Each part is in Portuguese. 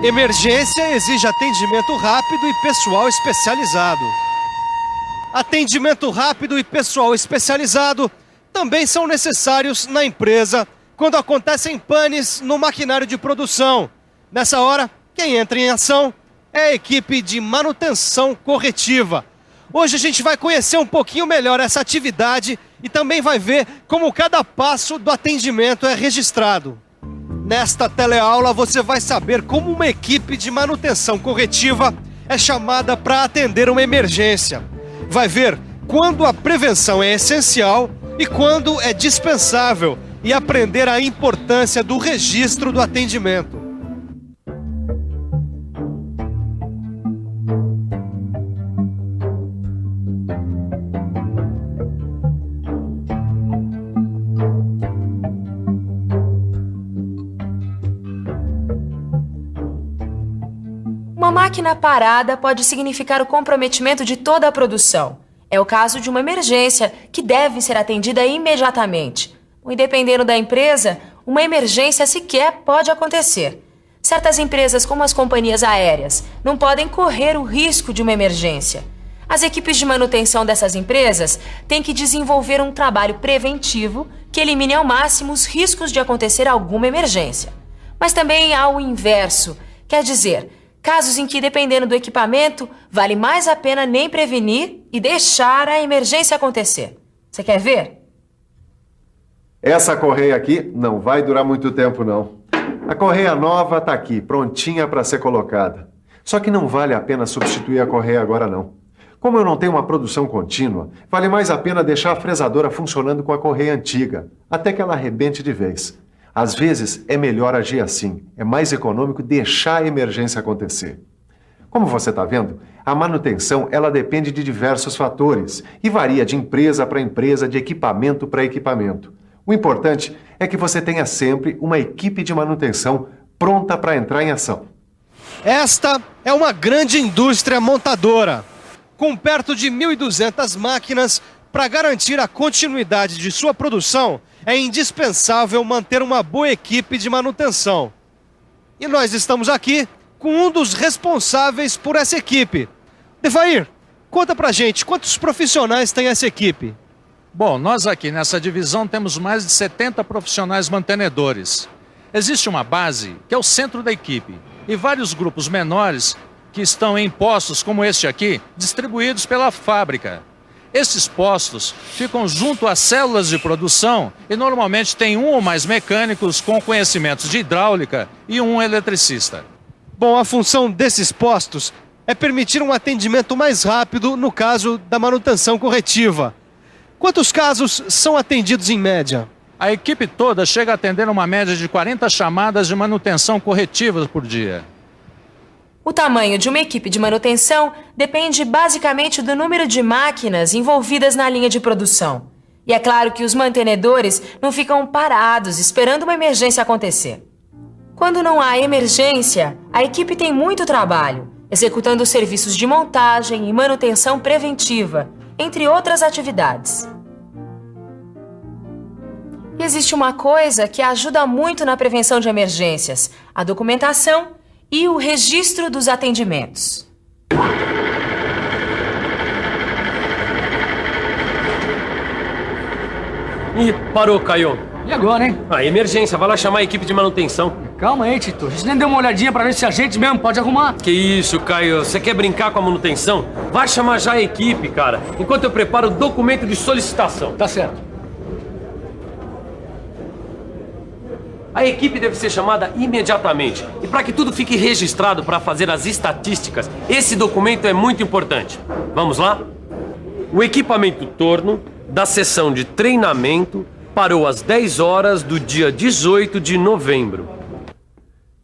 Emergência exige atendimento rápido e pessoal especializado. Atendimento rápido e pessoal especializado também são necessários na empresa quando acontecem panes no maquinário de produção. Nessa hora, quem entra em ação é a equipe de manutenção corretiva. Hoje a gente vai conhecer um pouquinho melhor essa atividade e também vai ver como cada passo do atendimento é registrado. Nesta teleaula você vai saber como uma equipe de manutenção corretiva é chamada para atender uma emergência. Vai ver quando a prevenção é essencial e quando é dispensável e aprender a importância do registro do atendimento. Uma máquina parada pode significar o comprometimento de toda a produção. É o caso de uma emergência que deve ser atendida imediatamente. E dependendo da empresa, uma emergência sequer pode acontecer. Certas empresas, como as companhias aéreas, não podem correr o risco de uma emergência. As equipes de manutenção dessas empresas têm que desenvolver um trabalho preventivo que elimine ao máximo os riscos de acontecer alguma emergência. Mas também há o inverso, quer dizer, casos em que, dependendo do equipamento, vale mais a pena nem prevenir e deixar a emergência acontecer. Você quer ver? Essa correia aqui não vai durar muito tempo, não. A correia nova está aqui, prontinha para ser colocada. Só que não vale a pena substituir a correia agora, não. Como eu não tenho uma produção contínua, vale mais a pena deixar a fresadora funcionando com a correia antiga, até que ela arrebente de vez. Às vezes, é melhor agir assim. É mais econômico deixar a emergência acontecer. Como você está vendo, a manutenção ela depende de diversos fatores e varia de empresa para empresa, de equipamento para equipamento. O importante é que você tenha sempre uma equipe de manutenção pronta para entrar em ação. Esta é uma grande indústria montadora, com perto de 1.200 máquinas. Para garantir a continuidade de sua produção, é indispensável manter uma boa equipe de manutenção. E nós estamos aqui com um dos responsáveis por essa equipe. Devair, conta pra gente, quantos profissionais tem essa equipe? Bom, nós aqui nessa divisão temos mais de 70 profissionais mantenedores. Existe uma base, que é o centro da equipe, e vários grupos menores que estão em postos como este aqui, distribuídos pela fábrica. Esses postos ficam junto às células de produção e normalmente tem um ou mais mecânicos com conhecimentos de hidráulica e um eletricista. Bom, a função desses postos é permitir um atendimento mais rápido no caso da manutenção corretiva. Quantos casos são atendidos em média? A equipe toda chega a atender uma média de 40 chamadas de manutenção corretiva por dia. O tamanho de uma equipe de manutenção depende basicamente do número de máquinas envolvidas na linha de produção. E é claro que os mantenedores não ficam parados esperando uma emergência acontecer. Quando não há emergência, a equipe tem muito trabalho, executando serviços de montagem e manutenção preventiva, entre outras atividades. E existe uma coisa que ajuda muito na prevenção de emergências: a documentação e o registro dos atendimentos. Ih, parou, Caio. E agora, hein? Emergência, vai lá chamar a equipe de manutenção. Calma aí, Tito. A gente nem deu uma olhadinha pra ver se a gente mesmo pode arrumar. Que isso, Caio? Você quer brincar com a manutenção? Vai chamar já a equipe, cara, enquanto eu preparo o documento de solicitação. Tá certo. A equipe deve ser chamada imediatamente. E para que tudo fique registrado para fazer as estatísticas, esse documento é muito importante. Vamos lá? O equipamento torno da sessão de treinamento parou às 10 horas do dia 18 de novembro.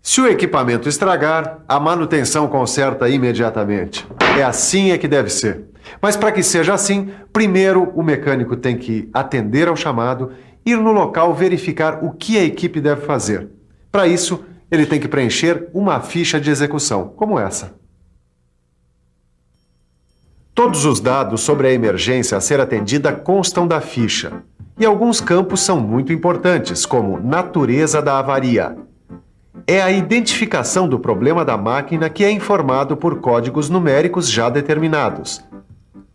Se o equipamento estragar, a manutenção conserta imediatamente. É assim é que deve ser. Mas para que seja assim, primeiro o mecânico tem que atender ao chamado, ir no local verificar o que a equipe deve fazer. Para isso, ele tem que preencher uma ficha de execução, como essa. Todos os dados sobre a emergência a ser atendida constam da ficha. E alguns campos são muito importantes, como natureza da avaria. É a identificação do problema da máquina que é informado por códigos numéricos já determinados.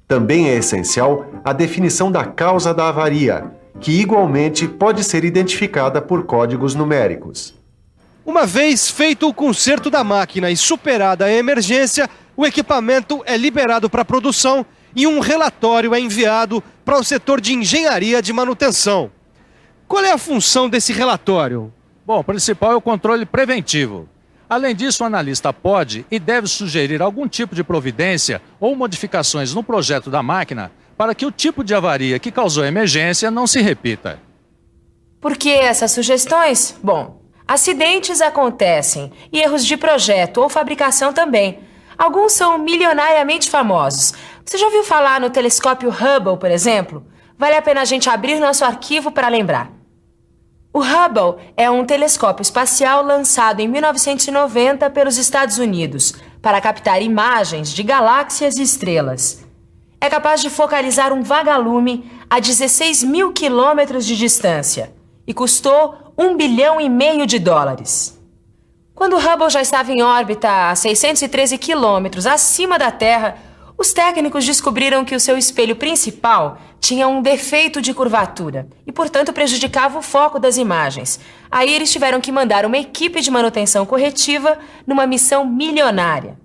Também é essencial a definição da causa da avaria, que igualmente pode ser identificada por códigos numéricos. Uma vez feito o conserto da máquina e superada a emergência, o equipamento é liberado para produção e um relatório é enviado para o setor de engenharia de manutenção. Qual é a função desse relatório? Bom, o principal é o controle preventivo. Além disso, o analista pode e deve sugerir algum tipo de providência ou modificações no projeto da máquina para que o tipo de avaria que causou a emergência não se repita. Por que essas sugestões? Bom, acidentes acontecem e erros de projeto ou fabricação também. Alguns são milionariamente famosos. Você já ouviu falar no telescópio Hubble, por exemplo? Vale a pena a gente abrir nosso arquivo para lembrar. O Hubble é um telescópio espacial lançado em 1990 pelos Estados Unidos para captar imagens de galáxias e estrelas. É capaz de focalizar um vagalume a 16 mil quilômetros de distância e custou $1,5 bilhão. Quando o Hubble já estava em órbita a 613 quilômetros acima da Terra, os técnicos descobriram que o seu espelho principal tinha um defeito de curvatura e, portanto, prejudicava o foco das imagens. Aí eles tiveram que mandar uma equipe de manutenção corretiva numa missão milionária.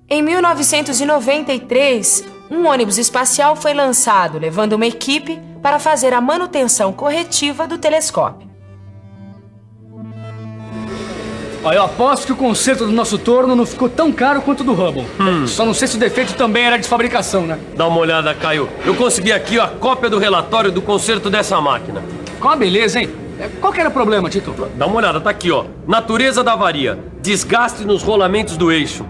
Em 1993, um ônibus espacial foi lançado, levando uma equipe para fazer a manutenção corretiva do telescópio. Ó, eu aposto que o conserto do nosso torno não ficou tão caro quanto o do Hubble. Só não sei se o defeito também era de fabricação, né? Dá uma olhada, Caio. Eu consegui aqui a cópia do relatório do conserto dessa máquina. Ficou uma beleza, hein? Qual que era o problema, Tito? Dá uma olhada, tá aqui, ó. Natureza da avaria. Desgaste nos rolamentos do eixo.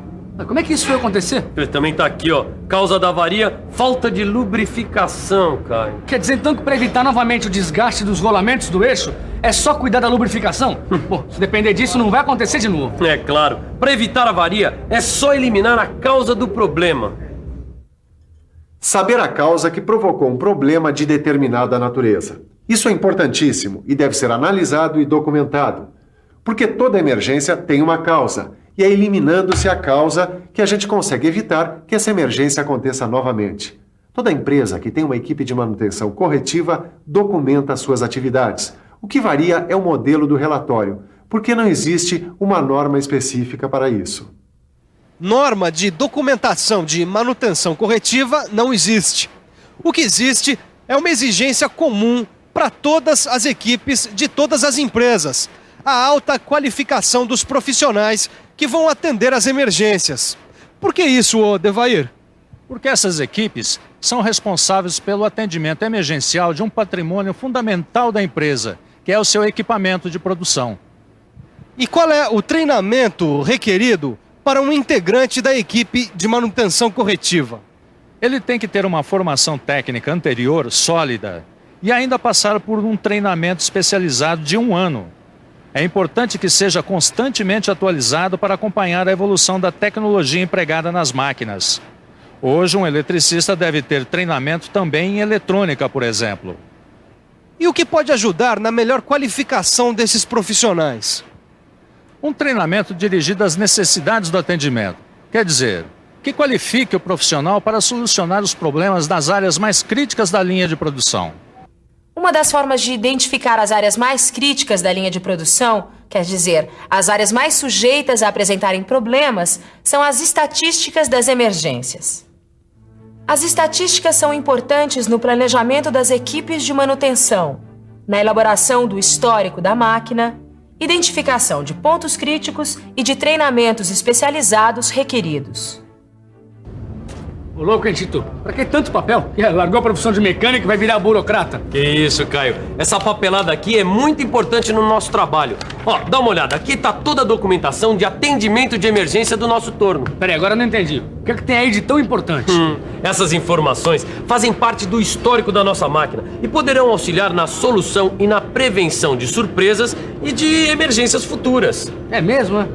Como é que isso foi acontecer? Também tá aqui, ó. Causa da avaria, falta de lubrificação, Caio. Quer dizer, então, que para evitar novamente o desgaste dos rolamentos do eixo, é só cuidar da lubrificação? Pô, se depender disso, não vai acontecer de novo. É claro. Para evitar a avaria, é só eliminar a causa do problema. Saber a causa que provocou um problema de determinada natureza. Isso é importantíssimo e deve ser analisado e documentado. Porque toda emergência tem uma causa. E é eliminando-se a causa que a gente consegue evitar que essa emergência aconteça novamente. Toda empresa que tem uma equipe de manutenção corretiva documenta suas atividades. O que varia é o modelo do relatório, porque não existe uma norma específica para isso. Norma de documentação de manutenção corretiva não existe. O que existe é uma exigência comum para todas as equipes de todas as empresas. A alta qualificação dos profissionais que vão atender as emergências. Por que isso, Devair? Porque essas equipes são responsáveis pelo atendimento emergencial de um patrimônio fundamental da empresa, que é o seu equipamento de produção. E qual é o treinamento requerido para um integrante da equipe de manutenção corretiva? Ele tem que ter uma formação técnica anterior sólida e ainda passar por um treinamento especializado de 1 ano. É importante que seja constantemente atualizado para acompanhar a evolução da tecnologia empregada nas máquinas. Hoje, um eletricista deve ter treinamento também em eletrônica, por exemplo. E o que pode ajudar na melhor qualificação desses profissionais? Um treinamento dirigido às necessidades do atendimento. Quer dizer, que qualifique o profissional para solucionar os problemas das áreas mais críticas da linha de produção. Uma das formas de identificar as áreas mais críticas da linha de produção, quer dizer, as áreas mais sujeitas a apresentarem problemas, são as estatísticas das emergências. As estatísticas são importantes no planejamento das equipes de manutenção, na elaboração do histórico da máquina, identificação de pontos críticos e de treinamentos especializados requeridos. Ô louco, hein, Tito? Pra que tanto papel? Largou a profissão de mecânico e vai virar burocrata. Que isso, Caio. Essa papelada aqui é muito importante no nosso trabalho. Ó, dá uma olhada. Aqui tá toda a documentação de atendimento de emergência do nosso torno. Peraí, agora eu não entendi. O que é que tem aí de tão importante? Essas informações fazem parte do histórico da nossa máquina e poderão auxiliar na solução e na prevenção de surpresas e de emergências futuras. É mesmo, é?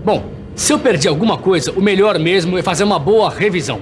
Bom, se eu perdi alguma coisa, o melhor mesmo é fazer uma boa revisão.